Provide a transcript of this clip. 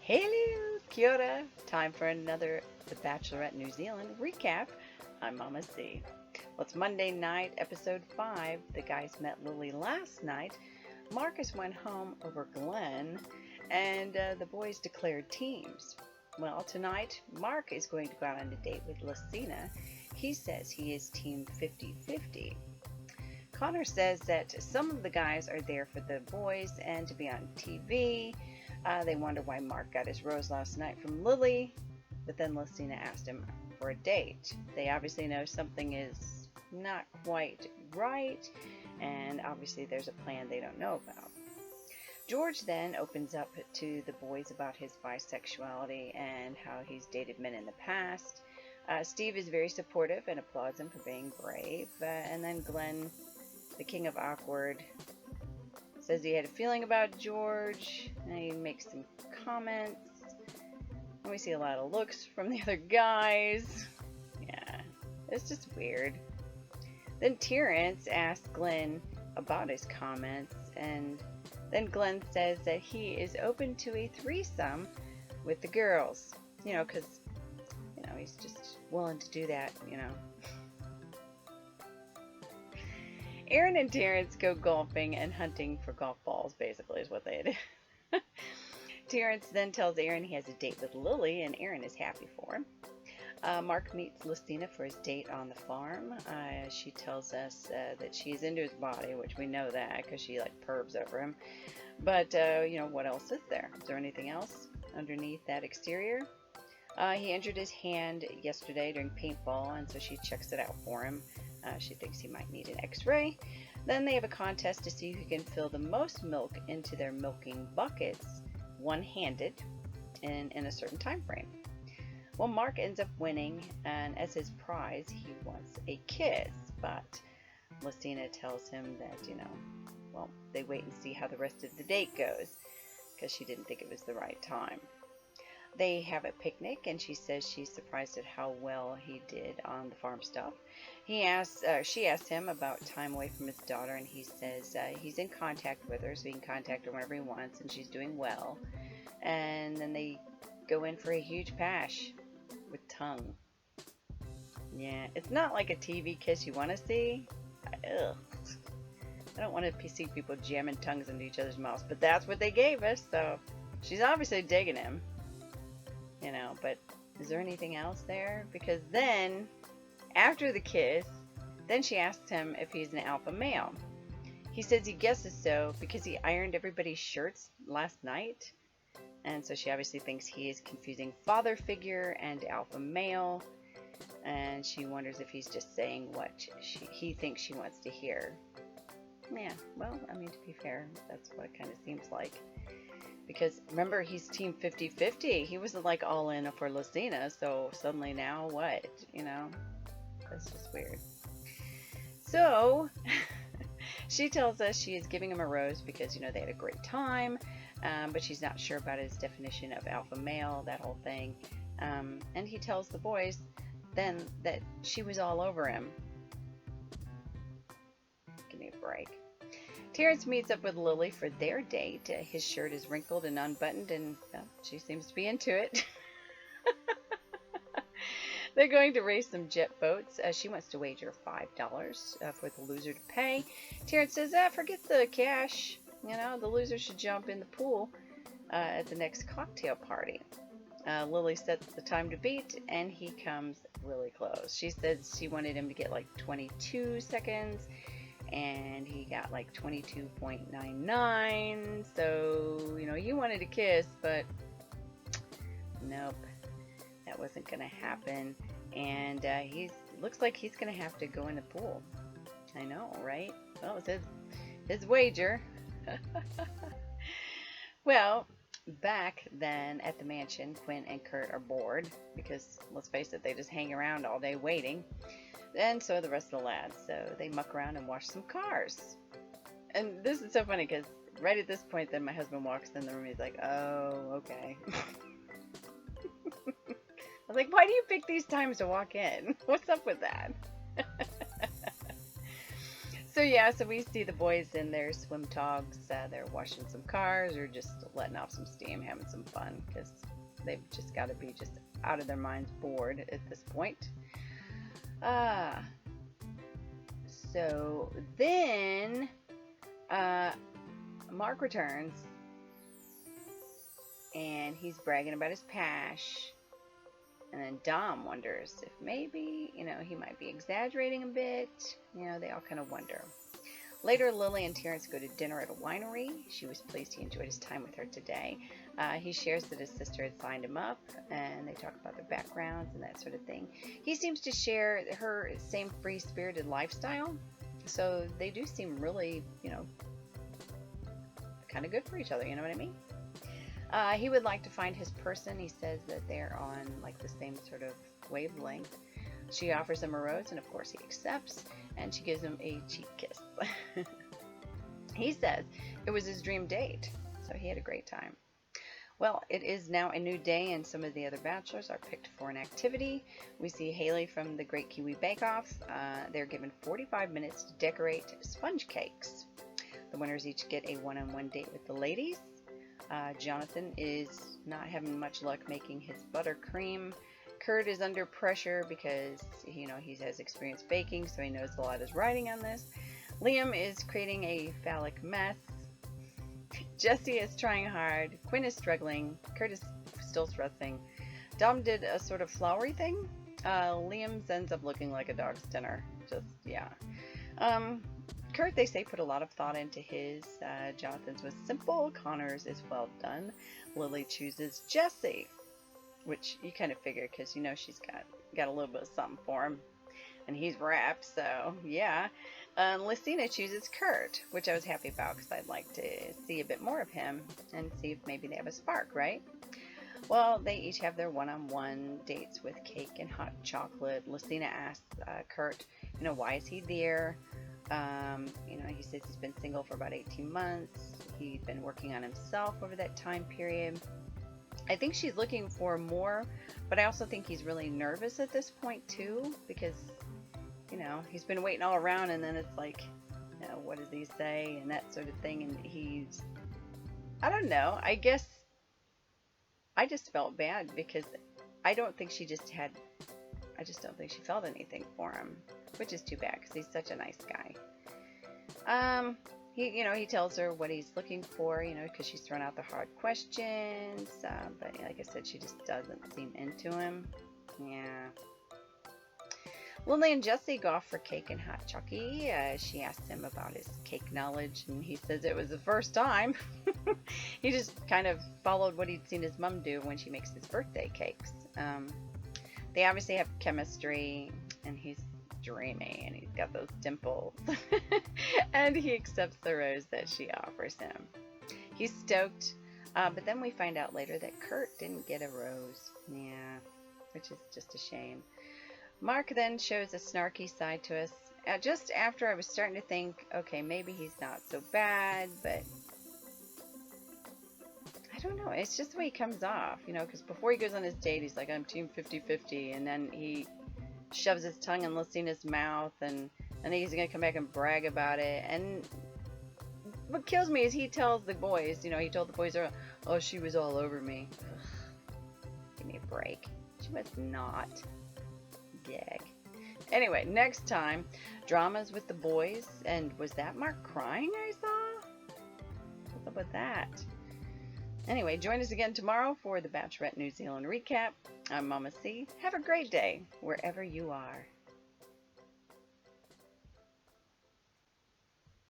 Hello, kia ora. Time for another The Bachelorette New Zealand recap. I'm Mama C. Well, it's Monday night, episode 5. The guys met Lily last night. Marcus went home over Glenn, and the boys declared teams. Well, tonight, Mark is going to go out on a date with Lesina. He says he is team 50-50. Connor says that some of the guys are there for the boys and to be on TV. They wonder why Mark got his rose last night from Lily, but then Lesina asked him for a date. They obviously know something is not quite right, and obviously there's a plan they don't know about. George then opens up to the boys about his bisexuality and how he's dated men in the past. Steve is very supportive and applauds him for being brave, and then Glenn, the king of awkward, says he had a feeling about George, and he makes some comments. And we see a lot of looks from the other guys. Yeah, it's just weird. Then Terrence asks Glenn about his comments, and then Glenn says that he is open to a threesome with the girls. Because, he's just willing to do that, Aaron and Terrence go golfing and hunting for golf balls, basically, is what they do. Terrence then tells Aaron he has a date with Lily, and Aaron is happy for him. Mark meets Lesina for his date on the farm. She tells us that she's into his body, which we know that because she, pervs over him. But, what else is there? Is there anything else underneath that exterior? He injured his hand yesterday during paintball, and so she checks it out for him. She thinks he might need an x-ray. Then they have a contest to see who can fill the most milk into their milking buckets one-handed in a certain time frame. Well, Mark ends up winning, and as his prize, he wants a kiss. But Lesina tells him that, they wait and see how the rest of the date goes, because she didn't think it was the right time. They have a picnic, and she says she's surprised at how well he did on the farm stuff. She asks him about time away from his daughter, and he says he's in contact with her, so he can contact her whenever he wants, and she's doing well. And then they go in for a huge pash with tongue. Yeah, it's not like a TV kiss you want to see. Ugh. I don't want to see people jamming tongues into each other's mouths, but that's what they gave us, so she's obviously digging him. But is there anything else there? Because then, after the kiss, then she asks him if he's an alpha male. He says he guesses so because he ironed everybody's shirts last night. And so she obviously thinks he is confusing father figure and alpha male. And she wonders if he's just saying what he thinks she wants to hear. Yeah, well, to be fair, that's what it kind of seems like. Because, remember, he's team 50-50. He wasn't, all in for Lesina, so suddenly now what? That's just weird. So, she tells us she is giving him a rose because, they had a great time, but she's not sure about his definition of alpha male, that whole thing. And he tells the boys then that she was all over him. Give me a break. Terrence meets up with Lily for their date. His shirt is wrinkled and unbuttoned, and she seems to be into it. They're going to race some jet boats. She wants to wager $5 for the loser to pay. Terrence says, forget the cash. The loser should jump in the pool at the next cocktail party. Lily sets the time to beat, and he comes really close. She said she wanted him to get 22 seconds. And he got 22.99, so, you wanted to kiss, but nope, that wasn't going to happen, and looks like he's going to have to go in the pool. I know, right? Well, it was his wager. Well, back then at the mansion, Quinn and Kurt are bored, because, let's face it, they just hang around all day waiting. And so the rest of the lads, so they muck around and wash some cars. And this is so funny because right at this point, then my husband walks in the room. He's like, "Oh, okay." I was like, "Why do you pick these times to walk in? What's up with that?" So yeah, so we see the boys in their swim togs. They're washing some cars or just letting off some steam, having some fun because they've just got to be just out of their minds bored at this point. Uh, so then Mark returns and he's bragging about his pash. And then Dom wonders if maybe, he might be exaggerating a bit. They all kind of wonder. Later, Lily and Terrence go to dinner at a winery. She was pleased he enjoyed his time with her today. He shares that his sister had signed him up, and they talk about their backgrounds and that sort of thing. He seems to share her same free-spirited lifestyle, so they do seem really, kind of good for each other, you know what I mean? He would like to find his person. He says that they're on like the same sort of wavelength. She offers him a rose, and of course he accepts, and she gives him a cheek kiss. He says it was his dream date, so he had a great time. Well, it is now a new day, and some of the other bachelors are picked for an activity. We see Haley from the Great Kiwi Bake Off. They're given 45 minutes to decorate sponge cakes. The winners each get a one-on-one date with the ladies. Jonathan is not having much luck making his buttercream. Kurt is under pressure because, he has experience baking, so he knows a lot is riding on this. Liam is creating a phallic mess. Jesse is trying hard. Quinn is struggling. Kurt is still stressing. Dom did a sort of flowery thing. Liam's ends up looking like a dog's dinner. Kurt, they say, put a lot of thought into his. Jonathan's was simple. Connor's is well done. Lily chooses Jesse, which you kind of figure because she's got a little bit of something for him, and he's wrapped. So yeah. Lesina chooses Kurt, which I was happy about because I'd like to see a bit more of him and see if maybe they have a spark, right? Well, they each have their one-on-one dates with cake and hot chocolate. Lesina asks Kurt, why is he there? He says he's been single for about 18 months. He'd been working on himself over that time period. I think she's looking for more, but I also think he's really nervous at this point too, because, he's been waiting all around, and then it's like, what does he say, and that sort of thing, and I don't know, I guess I just felt bad because I don't think she felt anything for him, which is too bad because he's such a nice guy. He tells her what he's looking for, because she's thrown out the hard questions, but like I said, she just doesn't seem into him. Yeah. Lily and Jesse go off for cake and hot chocolate. She asks him about his cake knowledge, and he says it was the first time. He just kind of followed what he'd seen his mom do when she makes his birthday cakes. They obviously have chemistry, and he's dreamy, and he's got those dimples. And he accepts the rose that she offers him. He's stoked, but then we find out later that Kurt didn't get a rose. Yeah, which is just a shame. Mark then shows a snarky side to us. Just after I was starting to think, okay, maybe he's not so bad, but I don't know. It's just the way he comes off, because before he goes on his date, he's like, I'm team 50-50, and then he shoves his tongue in Lesina's mouth, and then he's going to come back and brag about it. And what kills me is he tells the boys, he told the boys, oh, she was all over me. Ugh, give me a break. She was not. Gag. Anyway, next time, dramas with the boys. And was that Mark crying I saw? What's up with that? Anyway, join us again tomorrow for the Bachelorette New Zealand recap. I'm Mama C. Have a great day wherever you are.